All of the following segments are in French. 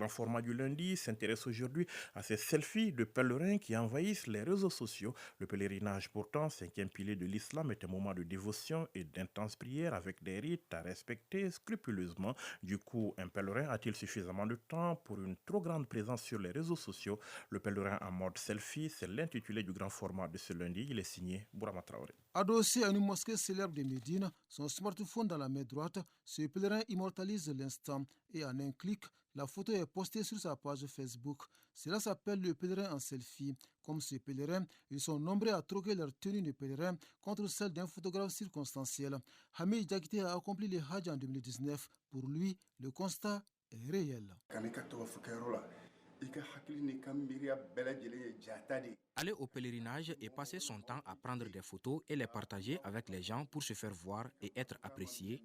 grand format du lundi s'intéresse aujourd'hui à ces selfies de pèlerins qui envahissent les réseaux sociaux. Le pèlerinage, pourtant, cinquième pilier de l'islam, est un moment de dévotion et d'intense prière avec des rites à respecter scrupuleusement. Du coup, un pèlerin a-t-il suffisamment de temps pour une trop grande présence sur les réseaux sociaux? Le pèlerin en mode selfie, c'est l'intitulé du grand format de ce lundi. Il est signé Bourama Traoré. Adossé à une mosquée célèbre de Médine, son smartphone dans la main droite, ce pèlerin immortalise l'instant et en un clic, la photo est postée sur sa page Facebook. Cela s'appelle le pèlerin en selfie. Comme ces pèlerins, ils sont nombreux à troquer leur tenue de pèlerin contre celle d'un photographe circonstanciel. Hamid Diakité a accompli le Hajj en 2019. Pour lui, le constat est réel. Aller au pèlerinage et passer son temps à prendre des photos et les partager avec les gens pour se faire voir et être apprécié,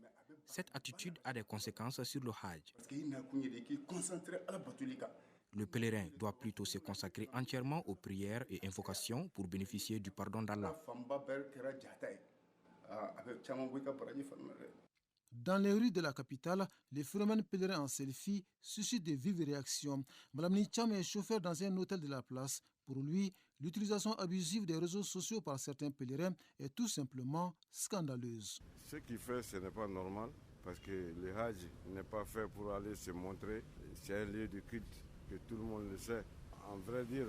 cette attitude a des conséquences sur le Hajj. Le pèlerin doit plutôt se consacrer entièrement aux prières et invocations pour bénéficier du pardon d'Allah. Dans les rues de la capitale, les phénomènes pèlerins en selfie suscitent de vives réactions. Madame Nicham est chauffeur dans un hôtel de la place. Pour lui, l'utilisation abusive des réseaux sociaux par certains pèlerins est tout simplement scandaleuse. Ce qu'il fait, ce n'est pas normal parce que le Hajj n'est pas fait pour aller se montrer. C'est un lieu de culte que tout le monde le sait. En vrai dire,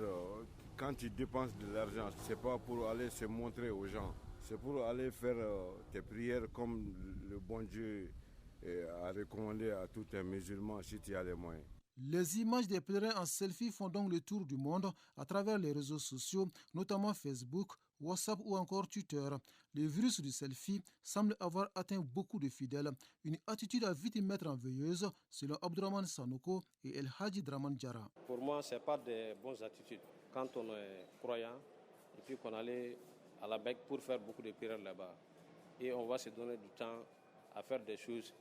quand tu dépenses de l'argent, ce n'est pas pour aller se montrer aux gens. C'est pour aller faire tes prières comme le bon Dieu a recommandé à tout un musulman si tu as les moyens. Les images des pèlerins en selfie font donc le tour du monde à travers les réseaux sociaux, notamment Facebook, WhatsApp ou encore Twitter. Le virus du selfie semble avoir atteint beaucoup de fidèles. Une attitude à vite mettre en veilleuse, selon Abdourahmane Sanoko et El Hadji Draman Diarra. Pour moi, ce n'est pas de bonnes attitudes. Quand on est croyant et puis qu'on allait à la Mecque pour faire beaucoup de prières là-bas, et on va se donner du temps à faire des choses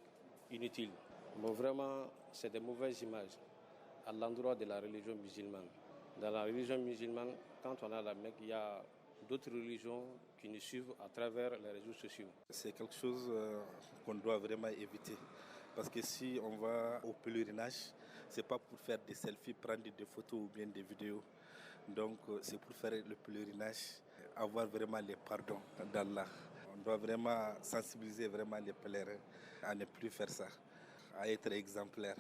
inutiles. Bon, vraiment, c'est des mauvaises images à l'endroit de la religion musulmane. Dans la religion musulmane, quand on est à la Mecque, il y a d'autres religions qui nous suivent à travers les réseaux sociaux. C'est quelque chose qu'on doit vraiment éviter. Parce que si on va au pèlerinage, ce n'est pas pour faire des selfies, prendre des photos ou bien des vidéos. Donc c'est pour faire le pèlerinage, avoir vraiment les pardons d'Allah. On doit vraiment sensibiliser vraiment les pèlerins à ne plus faire ça, à être exemplaires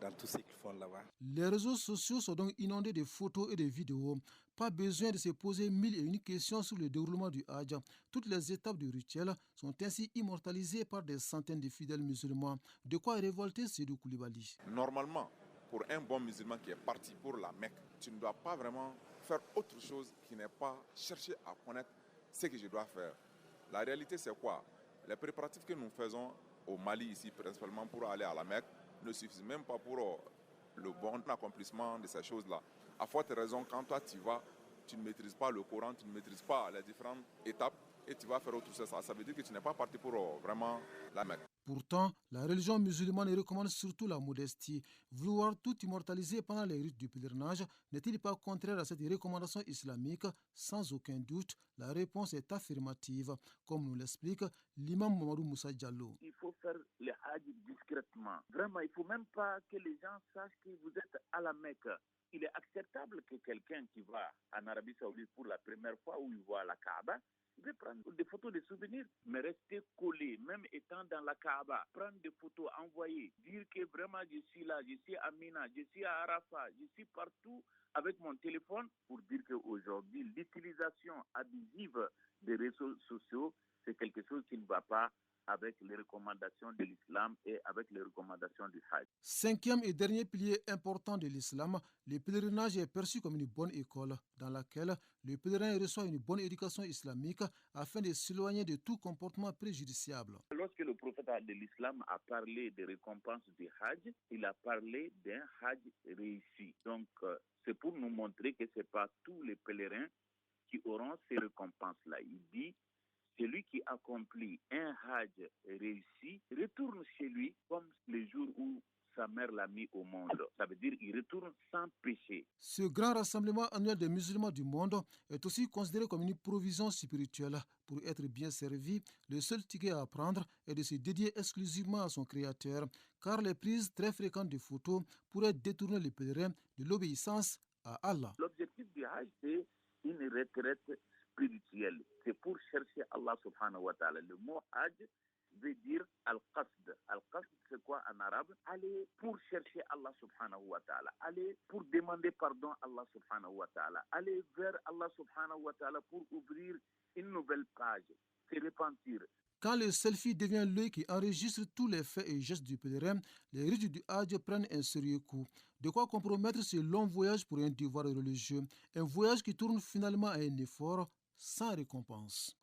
dans tout ce qu'ils font là-bas. Les réseaux sociaux sont donc inondés de photos et de vidéos. Pas besoin de se poser mille et une questions sur le déroulement du Hajj. Toutes les étapes du rituel sont ainsi immortalisées par des centaines de fidèles musulmans. De quoi révolter Seydou Koulibaly. Normalement, pour un bon musulman qui est parti pour la Mecque, tu ne dois pas vraiment faire autre chose qui n'est pas chercher à connaître ce que je dois faire. La réalité, c'est quoi? Les préparatifs que nous faisons au Mali, ici, principalement pour aller à la Mecque, ne suffisent même pas pour le bon accomplissement de ces choses-là. À forte raison, quand toi tu vas, tu ne maîtrises pas le Coran, tu ne maîtrises pas les différentes étapes et tu vas faire autre chose. Ça veut dire que tu n'es pas parti pour vraiment la Mecque. Pourtant, la religion musulmane recommande surtout la modestie. Vouloir tout immortaliser pendant les rites du pèlerinage n'est-il pas contraire à cette recommandation islamique? Sans aucun doute, la réponse est affirmative, comme nous l'explique l'imam Mamadou Moussa Diallo. Il faut faire le Hajj discrètement. Vraiment, il ne faut même pas que les gens sachent que vous êtes à la Mecque. Il est acceptable que quelqu'un qui va en Arabie Saoudite pour la première fois où il voit la Kaaba, il peut prendre des photos de souvenirs, mais rester collé, même étant dans la Kaaba, prendre des photos, envoyer, dire que vraiment je suis là, je suis à Mina, je suis à Arafat, je suis partout avec mon téléphone pour dire qu'aujourd'hui, l'utilisation abusive des réseaux sociaux, c'est quelque chose qui ne va pas avec les recommandations de l'islam et avec les recommandations du Hajj. Cinquième et dernier pilier important de l'islam, le pèlerinage est perçu comme une bonne école dans laquelle le pèlerin reçoit une bonne éducation islamique afin de s'éloigner de tout comportement préjudiciable. Lorsque le prophète de l'islam a parlé des récompenses du Hajj, il a parlé d'un Hajj réussi. Donc, c'est pour nous montrer que ce n'est pas tous les pèlerins qui auront ces récompenses-là. Il dit, celui qui accomplit un Hajj réussi retourne chez lui comme le jour où sa mère l'a mis au monde. Ça veut dire qu'il retourne sans péché. Ce grand rassemblement annuel des musulmans du monde est aussi considéré comme une provision spirituelle. Pour être bien servi, le seul ticket à prendre est de se dédier exclusivement à son créateur, car les prises très fréquentes de photos pourraient détourner les pèlerins de l'obéissance à Allah. L'objectif du Hajj, c'est une retraite spirituelle. C'est pour chercher Allah subhanahu wa ta'ala. Le mot Hajj veut dire Al-Qasd. Al-Qasd, c'est quoi en arabe? Aller pour chercher Allah subhanahu wa ta'ala. Aller pour demander pardon à Allah subhanahu wa ta'ala. Aller vers Allah subhanahu wa ta'ala pour ouvrir une nouvelle page. Se repentir. Quand le selfie devient l'œil qui enregistre tous les faits et gestes du pèlerin, les rites du Hajj prennent un sérieux coup. De quoi compromettre ce long voyage pour un devoir religieux. Un voyage qui tourne finalement à un effort sans récompense.